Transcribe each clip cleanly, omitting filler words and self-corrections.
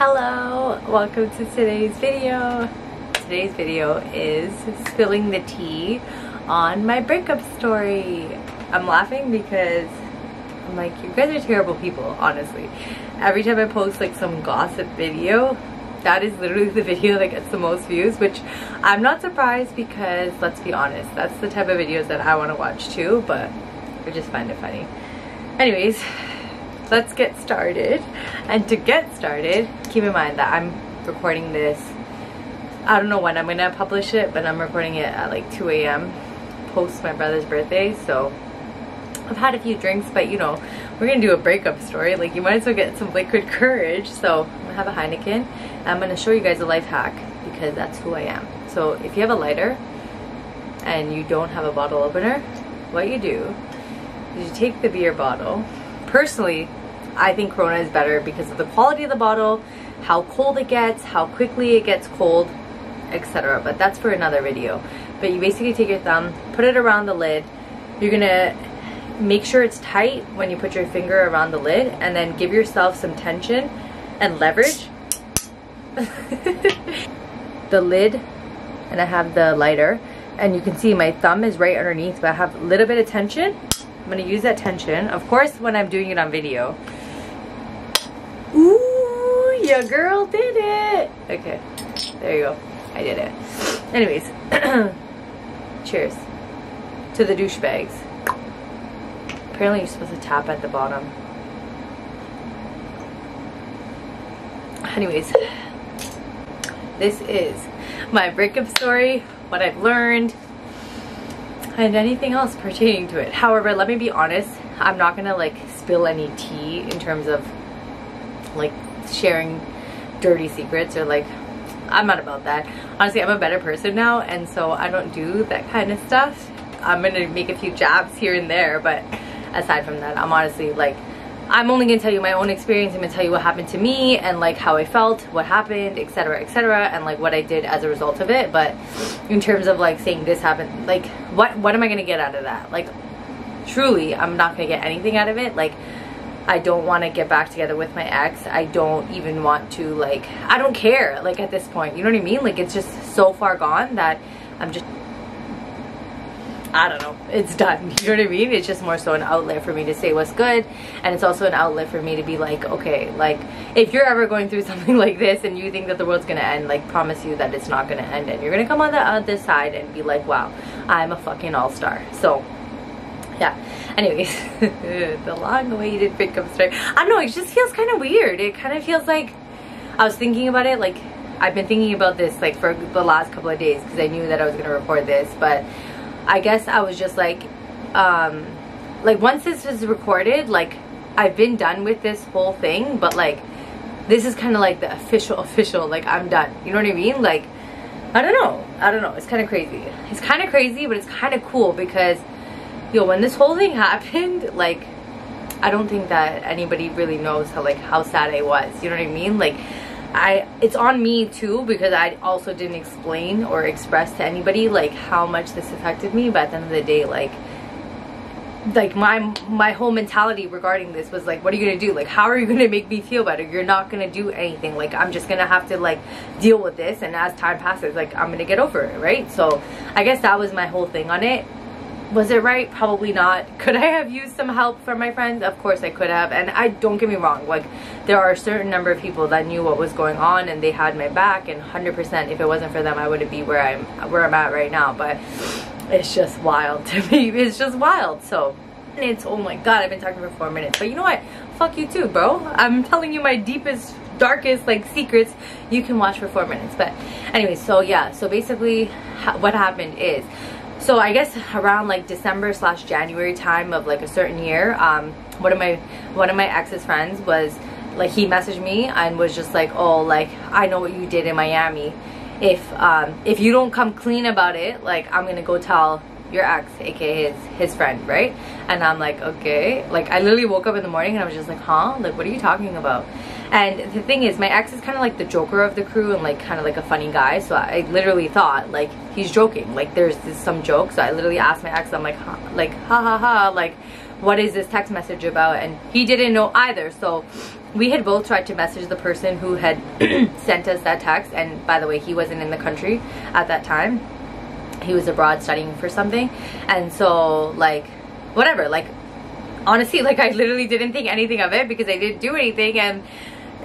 Hello, welcome to today's video. Today's video is spilling the tea on my breakup story. I'm laughing because I'm like, you guys are terrible people, honestly. Every time I post like some gossip video, that is literally the video that gets the most views, which I'm not surprised because, let's be honest, that's the type of videos that I want to watch too, but I just find it funny. Anyways, let's get started. And to get started, keep in mind that I'm recording this, I don't know when I'm gonna publish it, but I'm recording it at like 2 a.m. post my brother's birthday. So I've had a few drinks, but you know, we're gonna do a breakup story. Like, you might as well get some liquid courage. So I'm gonna have a Heineken and I'm gonna show you guys a life hack because that's who I am. So if you have a lighter and you don't have a bottle opener, what you do is you take the beer bottle. Personally, I think Corona is better because of the quality of the bottle, how cold it gets, how quickly it gets cold, etc. But that's for another video. But you basically take your thumb, put it around the lid. You're gonna make sure it's tight when you put your finger around the lid, and then give yourself some tension and leverage. The lid, and I have the lighter, and you can see my thumb is right underneath, but I have a little bit of tension. I'm gonna use that tension, of course, when I'm doing it on video. Ooh, your girl did it. Okay, there you go. I did it. Anyways, cheers to the douchebags. Apparently you're supposed to tap at the bottom. Anyways, this is my breakup story, what I've learned, and anything else pertaining to it. However, let me be honest, I'm not gonna like spill any tea in terms of like sharing dirty secrets, or like, I'm not about that. Honestly, I'm a better person now, and so I don't do that kind of stuff. I'm gonna make a few jabs here and there, but aside from that, I'm honestly like, I'm only gonna tell you my own experience. I'm gonna tell you what happened to me and like how I felt, what happened, etc., etc., and like what I did as a result of it. But in terms of like saying this happened, like what am I gonna get out of that? Like, truly, I'm not gonna get anything out of it. Like, I don't want to get back together with my ex. I don't even want to, like, I don't care, like, at this point, you know what I mean? Like, it's just so far gone that I'm just, I don't know, it's done, you know what I mean? It's just more so an outlet for me to say what's good, and it's also an outlet for me to be like, okay, like, if you're ever going through something like this and you think that the world's gonna end, like, promise you that it's not gonna end, and you're gonna come on the other side and be like, wow, I'm a fucking all-star. So yeah, anyways, the long-awaited breakup story. I don't know, it just feels kind of weird. It kind of feels like, I was thinking about it, like, I've been thinking about this like for the last couple of days because I knew that I was gonna record this, but I guess I was just like once this is recorded, like, I've been done with this whole thing, but like, this is kind of like the official, like, I'm done, you know what I mean? Like, I don't know, it's kind of crazy. It's kind of crazy, but it's kind of cool because, yo, when this whole thing happened, like, I don't think that anybody really knows how sad I was, you know what I mean? Like, it's on me too because I also didn't explain or express to anybody like how much this affected me. But at the end of the day, like my whole mentality regarding this was like, what are you gonna do? Like, how are you gonna make me feel better? You're not gonna do anything. Like, I'm just gonna have to like deal with this, and as time passes, like, I'm gonna get over it, right? So I guess that was my whole thing on it. Was it right? Probably not. Could I have used some help from my friends? Of course I could have. And I don't get me wrong, like, there are a certain number of people that knew what was going on and they had my back, and 100% if it wasn't for them I wouldn't be where I'm at right now. But it's just wild to me. It's just wild. So it's, oh my god, I've been talking for 4 minutes, but you know what, fuck you too, bro. I'm telling you my deepest, darkest like secrets. You can watch for 4 minutes. But anyways, so yeah, so basically what happened is, so I guess around like December/January time of like a certain year, one of my ex's friends was like, he messaged me and was just like, oh, like, I know what you did in Miami. If you don't come clean about it, like, I'm gonna go tell your ex, aka his friend, right? And I'm like, okay. Like, I literally woke up in the morning and I was just like, huh? Like, what are you talking about? And the thing is, my ex is kind of like the joker of the crew and like kind of like a funny guy. So I literally thought like he's joking. Like, there's some joke. So I literally asked my ex, I'm like, huh, like, ha ha ha, like, what is this text message about? And he didn't know either. So we had both tried to message the person who had sent us that text, and by the way, he wasn't in the country at that time. He was abroad studying for something. And so like whatever, like honestly, like I literally didn't think anything of it because I didn't do anything. And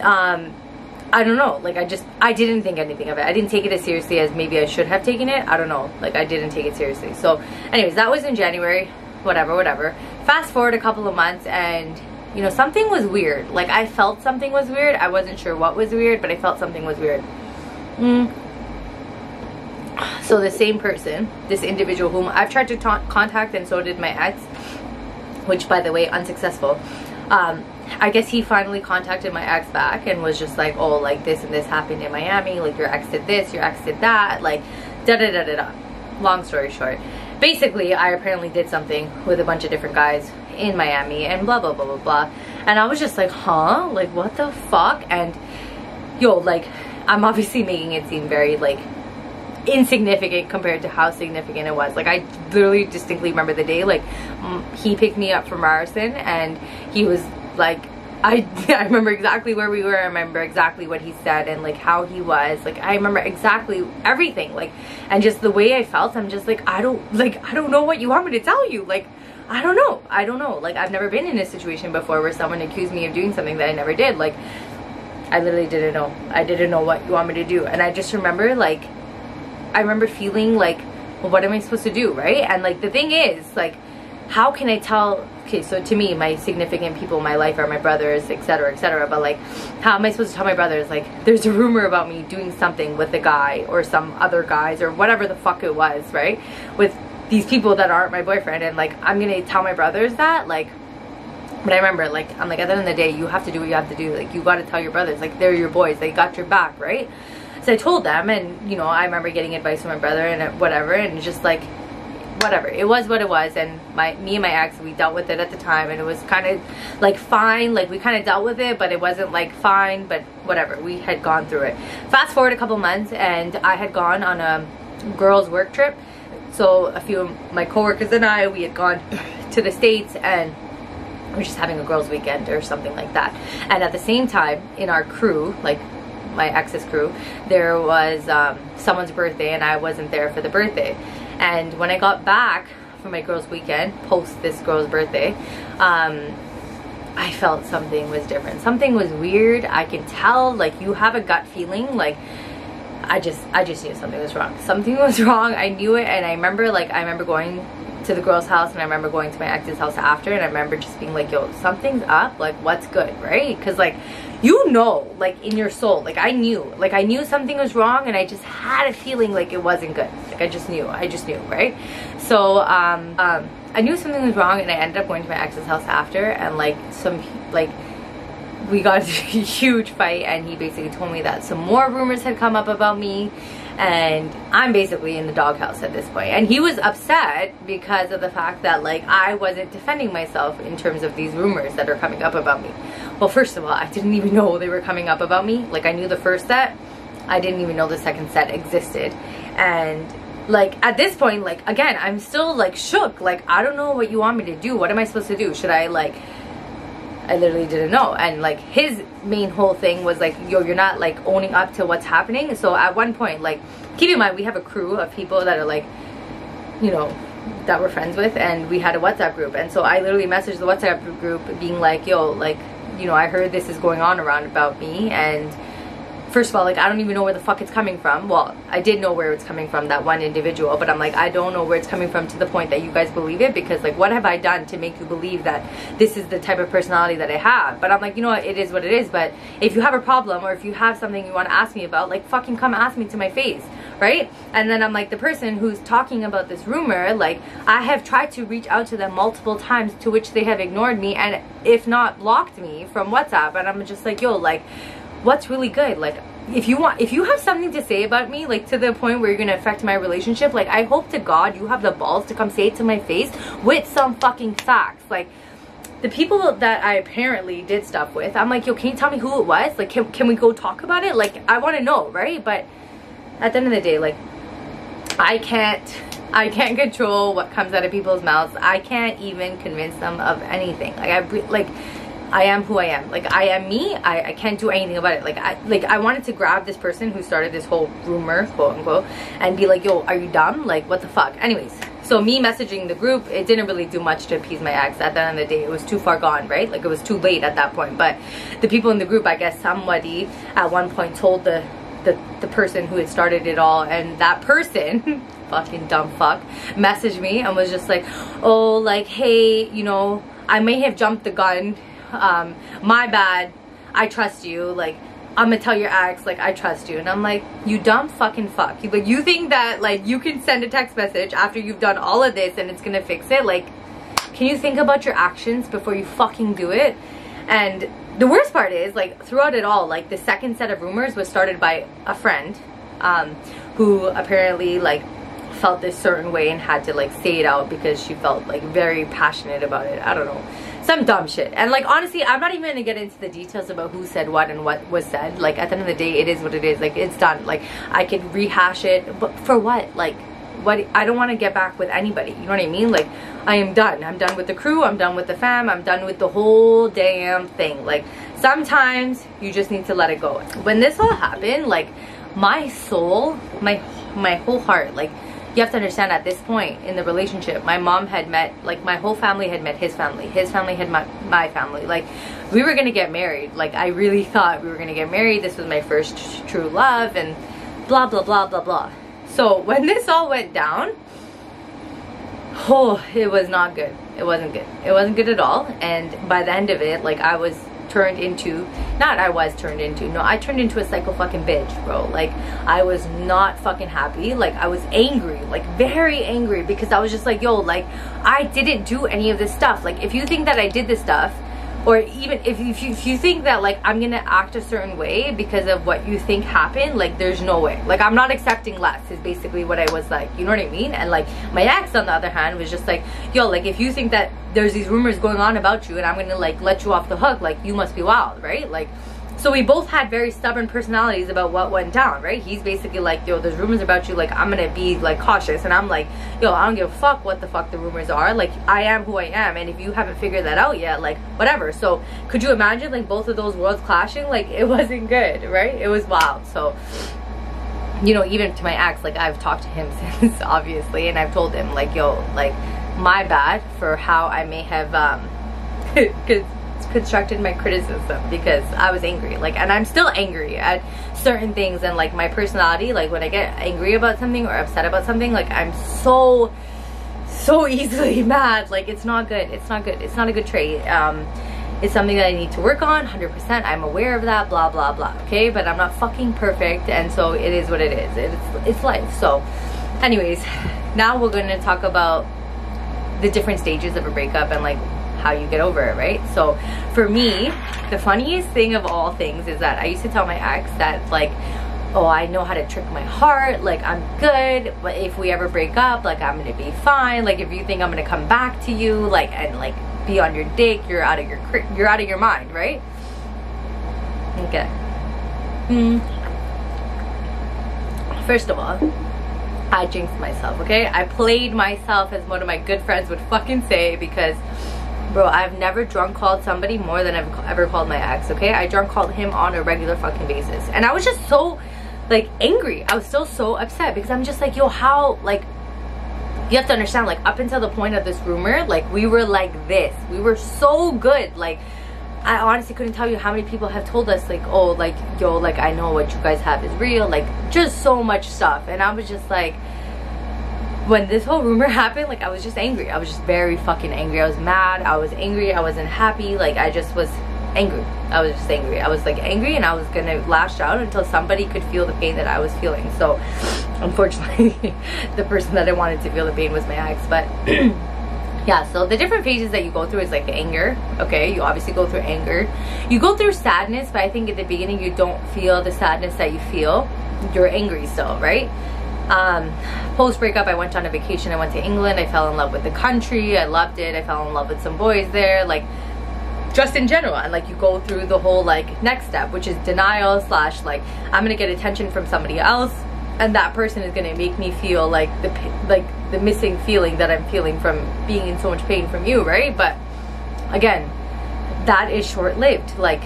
I don't know, like I didn't think anything of it. I didn't take it as seriously as maybe I should have taken it. I don't know, like I didn't take it seriously. So anyways, that was in January. Whatever. Fast forward a couple of months, and you know, something was weird. Like I felt something was weird. I wasn't sure what was weird, but I felt something was weird. So the same person, this individual whom I've tried to contact, and so did my ex, which by the way, unsuccessful. I guess he finally contacted my ex back and was just like, oh, like this and this happened in Miami, like your ex did this, your ex did that, like da da da da da. Long story short, basically I apparently did something with a bunch of different guys in Miami and blah blah blah blah blah. And I was just like, huh, like what the fuck? And yo, like I'm obviously making it seem very like insignificant compared to how significant it was. Like I literally distinctly remember the day, like he picked me up from Ryerson, and he was like, I remember exactly where we were. I remember exactly what he said and like how he was. Like I remember exactly everything. Like, and just the way I felt, I'm just like, I don't know what you want me to tell you. Like, I don't know. Like I've never been in a situation before where someone accused me of doing something that I never did. Like I literally didn't know. I didn't know what you want me to do. And I just remember like, I remember feeling like, well, what am I supposed to do, right? And like the thing is, like, how can I tell? Okay, so to me, my significant people in my life are my brothers, etc., etc. But like, how am I supposed to tell my brothers, like, there's a rumor about me doing something with a guy or some other guys or whatever the fuck it was, right? With these people that aren't my boyfriend, and like, I'm gonna tell my brothers that, like. But I remember, like, I'm like, at the end of the day, you have to do what you have to do. Like, you gotta tell your brothers, like, they're your boys, they got your back, right? So I told them, and you know, I remember getting advice from my brother and whatever, and just like, whatever, it was what it was. And me and my ex, we dealt with it at the time, and it was kind of like fine, like we kind of dealt with it, but it wasn't like fine, but whatever, we had gone through it. Fast forward a couple months, and I had gone on a girls work trip. So a few of my coworkers and I, we had gone to the States, and we were just having a girls weekend or something like that. And at the same time, in our crew, like my ex's crew, there was someone's birthday, and I wasn't there for the birthday. And when I got back from my girls weekend, post this girl's birthday, I felt something was different. Something was weird. I can tell, like, you have a gut feeling, like, I just knew something was wrong. Something was wrong. I knew it. And I remember, like, going to the girl's house, and I remember going to my ex's house after, and I remember just being like, yo, something's up, like, what's good, right? Because like, you know, like in your soul, like I knew something was wrong, and I just had a feeling like it wasn't good. Like I just knew, right? So I knew something was wrong, and I ended up going to my ex's house after, and like we got into a huge fight, and he basically told me that some more rumors had come up about me, and I'm basically in the doghouse at this point. And he was upset because of the fact that like I wasn't defending myself in terms of these rumors that are coming up about me. Well, first of all, I didn't even know they were coming up about me. Like I knew the first set, I didn't even know the second set existed. And like at this point, like again, I'm still like shook. Like I don't know what you want me to do. What am I supposed to do? Should I like, I literally didn't know. And like his main whole thing was like, yo, you're not like owning up to what's happening. So at one point, like, keep in mind, we have a crew of people that are like, you know, that we're friends with, and we had a WhatsApp group. And so I literally messaged the WhatsApp group being like, yo, like, you know, I heard this is going on around about me, and first of all, like, I don't even know where the fuck it's coming from. Well, I did know where it's coming from, that one individual, but I'm like, I don't know where it's coming from to the point that you guys believe it, because like, what have I done to make you believe that this is the type of personality that I have? But I'm like, you know what, it is what it is. But if you have a problem, or if you have something you want to ask me about, like, fucking come ask me to my face, right? And then I'm like, the person who's talking about this rumor, like, I have tried to reach out to them multiple times, to which they have ignored me, and if not blocked me from WhatsApp. And I'm just like, yo, like, what's really good? Like, if you have something to say about me, like to the point where you're gonna affect my relationship, like, I hope to God you have the balls to come say it to my face with some fucking facts. Like, the people that I apparently did stuff with, I'm like, yo, can you tell me who it was? Like, can we go talk about it? Like, I want to know, right? But at the end of the day, like, I can't control what comes out of people's mouths. I can't even convince them of anything. Like, I am who I am. Like, I am me. I can't do anything about it. Like I wanted to grab this person who started this whole rumor, quote unquote, and be like, yo, are you dumb? Like, what the fuck? Anyways, so me messaging the group, it didn't really do much to appease my ex. At the end of the day, it was too far gone, right? Like, it was too late at that point. But the people in the group, I guess somebody at one point told the person who had started it all, and that person fucking dumb fuck messaged me and was just like, oh, like, hey, you know, I may have jumped the gun, my bad, I trust you, like, I'm gonna tell your ex, like, I trust you. And I'm like, you dumb fucking fuck. Like, you think that, like, you can send a text message after you've done all of this and it's gonna fix it? Like, can you think about your actions before you fucking do it? And the worst part is, like, throughout it all, like, the second set of rumors was started by a friend who apparently, like, felt this certain way and had to, like, say it out because she felt, like, very passionate about it. I don't know, some dumb shit. And, like, honestly, I'm not even gonna get into the details about who said what and what was said. Like, at the end of the day, it is what it is. Like, it's done. Like, I could rehash it, but for what? Like, what? I don't want to get back with anybody, you know what I mean? Like, I am done. I'm done with the crew, I'm done with the fam, I'm done with the whole damn thing. Like, sometimes you just need to let it go. When this all happened, like, my soul, my whole heart, like, you have to understand, at this point in the relationship, my mom had met, like, my whole family had met his family had met my family. Like, we were gonna get married. Like, I really thought we were gonna get married. This was my first true love, and blah blah blah blah blah. So when this all went down, oh, it was not good. It wasn't good. It wasn't good at all. And by the end of it, like, I was turned into, I turned into a psycho fucking bitch, bro. Like, I was not fucking happy. Like, I was angry, like, very angry, because I was just like, yo, like, I didn't do any of this stuff. Like, if you think that I did this stuff, or even if you think that, like, I'm gonna act a certain way because of what you think happened, like, there's no way. Like, I'm not accepting less is basically what I was like, you know what I mean? And, like, my ex, on the other hand, was just like, yo, like, if you think that there's these rumors going on about you and I'm gonna, like, let you off the hook, like, you must be wild, right? Like, so we both had very stubborn personalities about what went down, right? He's basically like, yo, there's rumors about you, like, I'm gonna be, like, cautious. And I'm like, yo, I don't give a fuck what the fuck the rumors are. Like, I am who I am, and if you haven't figured that out yet, like, whatever. So could you imagine, like, both of those worlds clashing? Like, it wasn't good, right? It was wild. So, you know, even to my ex, like, I've talked to him since, obviously, and I've told him, like, yo, like, my bad for how I may have constructed my criticism, because I was angry, like, and I'm still angry at certain things. And, like, my personality, like, when I get angry about something or upset about something, like, I'm so easily mad. Like, it's not good. It's not good. It's not a good trait. It's something that I need to work on 100%. I'm aware of that, blah blah blah, okay? But I'm not fucking perfect, and so it is what it is. It's life. So anyways, now we're going to talk about the different stages of a breakup and, like, how you get over it, right? So for me, the funniest thing of all things is that I used to tell my ex that, like, oh, I know how to trick my heart, like, I'm good, but if we ever break up, like, I'm gonna be fine. Like, if you think I'm gonna come back to you, like, and, like, be on your dick, you're out of your mind, right? Okay. First of all, I jinxed myself, okay? I played myself, as one of my good friends would fucking say, because, bro, I've never drunk called somebody more than I've ever called my ex, okay? I drunk called him on a regular fucking basis. And I was just so, like, angry. I was still so upset, because I'm just like, yo, how, like, you have to understand, like, up until the point of this rumor, like, we were like this. We were so good. Like, I honestly couldn't tell you how many people have told us, like, oh, like, yo, like, I know what you guys have is real. Like, just so much stuff. And I was just like, when this whole rumor happened, like, I was just angry. I was just very fucking angry. I was mad. I was angry. I wasn't happy. Like, I just was angry. I was just angry. I was, like, angry, and I was gonna lash out until somebody could feel the pain that I was feeling. So, unfortunately, the person that I wanted to feel the pain was my ex. But yeah, so the different phases that you go through is, like, anger, okay? You obviously go through anger. You go through sadness, but I think at the beginning you don't feel the sadness that you feel. You're angry still, right? Post breakup, I went on a vacation. I went to England. I fell in love with the country. I loved it. I fell in love with some boys there, like, just in general. And, like, you go through the whole, like, next step, which is denial / like, I'm gonna get attention from somebody else, and that person is gonna make me feel like the missing feeling that I'm feeling from being in so much pain from you, right? But again, that is short-lived. Like,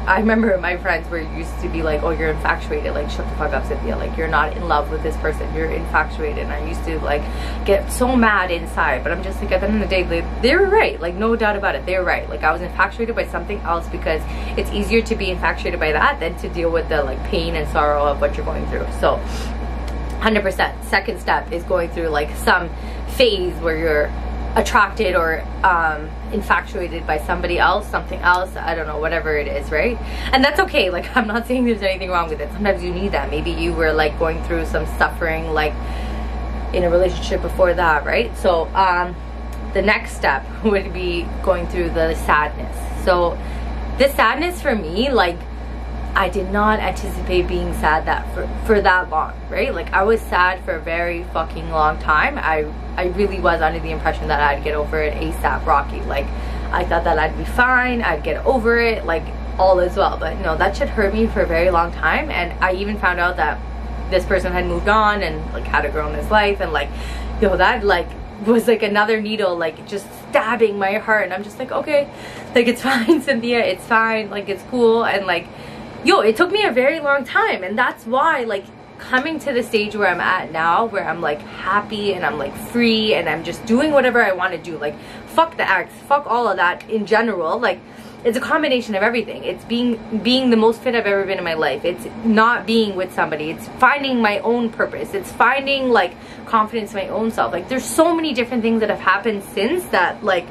I remember my friends were used to be like, oh, you're infatuated, like, shut the fuck up, Cynthia, like, you're not in love with this person, you're infatuated. And I used to like get so mad inside, but I'm just like, at the end of the day, they were right, like, no doubt about it, they were right. Like, I was infatuated by something else because it's easier to be infatuated by that than to deal with the like pain and sorrow of what you're going through. So 100%. Second step is going through like some phase where you're attracted or infatuated by somebody else, something else, I don't know, whatever it is, right? And that's okay. Like, I'm not saying there's anything wrong with it. Sometimes you need that. Maybe you were like going through some suffering like in a relationship before that, right? So the next step would be going through the sadness. So the sadness for me, like, I did not anticipate being sad for that long, right? Like, I was sad for a very fucking long time. I really was under the impression that I'd get over it ASAP Rocky. Like, I thought that I'd be fine, I'd get over it, like, all is well. But no, that shit hurt me for a very long time. And I even found out that this person had moved on and like had a girl in his life, and like, yo, that like was like another needle, like just stabbing my heart. And I'm just like, okay, like, it's fine, Cynthia, it's fine, like, it's cool. And like, yo, it took me a very long time. And that's why, like, coming to the stage where I'm at now, where I'm like happy and I'm like free and I'm just doing whatever I want to do, like, fuck the ex, fuck all of that in general. Like, it's a combination of everything. It's being the most fit I've ever been in my life. It's not being with somebody. It's finding my own purpose. It's finding like confidence in my own self. Like, there's so many different things that have happened since that, like,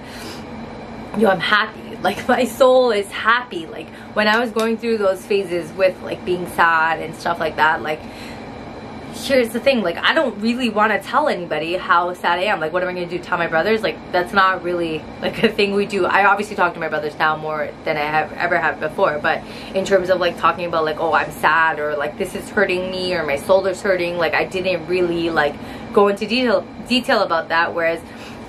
yo, I'm happy. Like, my soul is happy. Like, when I was going through those phases with like being sad and stuff like that, like, here's the thing, like, I don't really want to tell anybody how sad I am. Like, what am I going to do, tell my brothers? Like, that's not really like a thing we do. I obviously talk to my brothers now more than I have ever have before, but in terms of like talking about like, oh, I'm sad, or like this is hurting me, or my soul is hurting, like, I didn't really like go into detail about that. Whereas,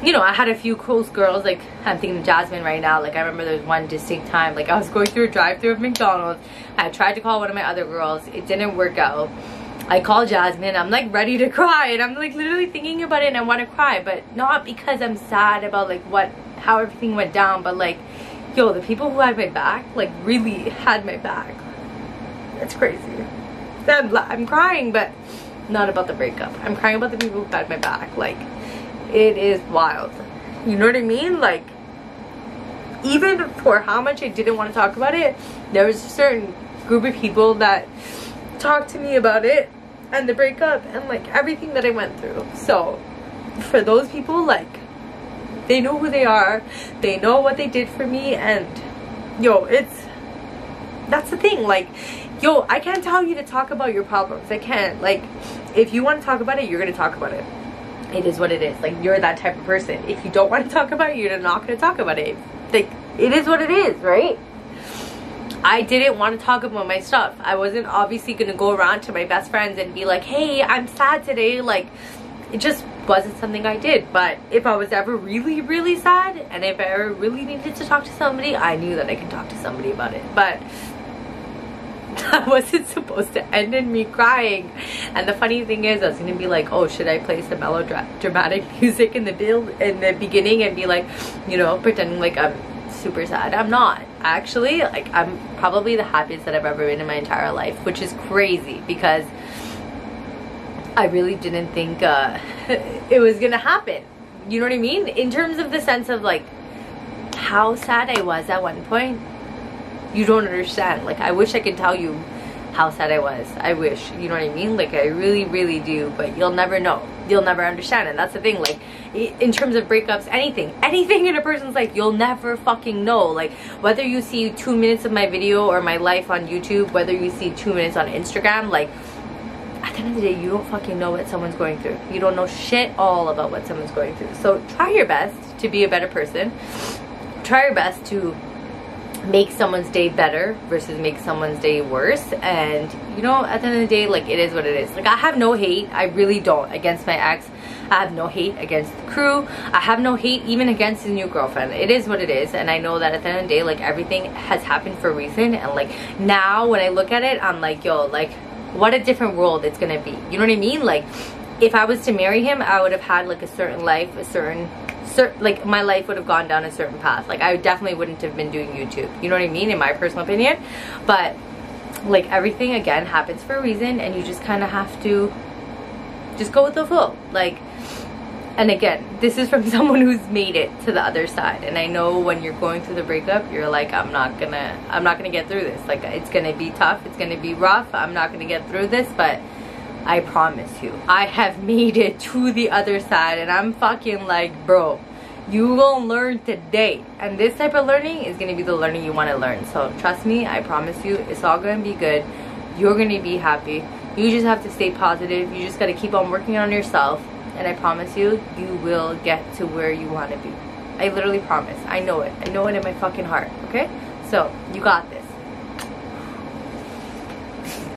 you know, I had a few close girls, like, I'm thinking of Jasmine right now. Like, I remember there was one distinct time, like, I was going through a drive-thru of McDonald's. I tried to call one of my other girls. It didn't work out. I called Jasmine. I'm like ready to cry, and I'm like literally thinking about it, and I want to cry, but not because I'm sad about like how everything went down, but like, yo, the people who had my back, like, really had my back. That's crazy. I'm crying, but not about the breakup. I'm crying about the people who had my back. Like, it is wild. You know what I mean? Like, even for how much I didn't want to talk about it, there was a certain group of people that talked to me about it and the breakup and like everything that I went through. So for those people, like, they know who they are, they know what they did for me, and yo, that's the thing. Like, yo, I can't tell you to talk about your problems. I can't. Like, if you want to talk about it, you're gonna talk about it. It is what it is. Like, you're that type of person. If you don't want to talk about it, you're not going to talk about it. Like, it is what it is, right? I didn't want to talk about my stuff. I wasn't obviously going to go around to my best friends and be like, hey, I'm sad today. Like, it just wasn't something I did. But if I was ever really, really sad, and if I ever really needed to talk to somebody, I knew that I could talk to somebody about it. But that wasn't supposed to end in me crying. And the funny thing is, I was gonna be like, oh, should I play some melodramatic music in the beginning and be like, you know, pretending like I'm super sad. I'm not. Actually, like, I'm probably the happiest that I've ever been in my entire life, which is crazy because I really didn't think it was gonna happen. You know what I mean? In terms of the sense of like how sad I was at one point, you don't understand. Like, I wish I could tell you how sad I was. I wish, you know what I mean? Like, I really, really do, but you'll never know. You'll never understand. And that's the thing, like, in terms of breakups, anything in a person's life, you'll never fucking know. Like, whether you see 2 minutes of my video or my life on YouTube, whether you see 2 minutes on Instagram, like, at the end of the day, you don't fucking know what someone's going through. You don't know shit all about what someone's going through. So try your best to be a better person. Try your best to make someone's day better versus make someone's day worse. And, you know, at the end of the day, like, it is what it is. Like, I have no hate, I really don't, against my ex. I have no hate against the crew. I have no hate even against his new girlfriend. It is what it is. And I know that at the end of the day, like, everything has happened for a reason. And like, now when I look at it, I'm like, yo, like, what a different world it's gonna be. You know what I mean? Like, if I was to marry him, I would have had like a certain life, a certain like my life would have gone down a certain path. Like I definitely wouldn't have been doing YouTube, you know what I mean, in my personal opinion. But like everything again happens for a reason, and you just kind of have to just go with the flow. Like, and again, this is from someone who's made it to the other side, and I know when you're going through the breakup, you're like, I'm not gonna get through this. Like, it's gonna be tough, it's gonna be rough, I'm not gonna get through this. But I promise you, I have made it to the other side, and I'm fucking like, bro, you gonna learn today. And this type of learning is gonna be the learning you want to learn. So trust me, I promise you, it's all gonna be good. You're gonna be happy. You just have to stay positive. You just gotta keep on working on yourself, and I promise you, you will get to where you want to be. I literally promise. I know it. I know it in my fucking heart. Okay? So you got this.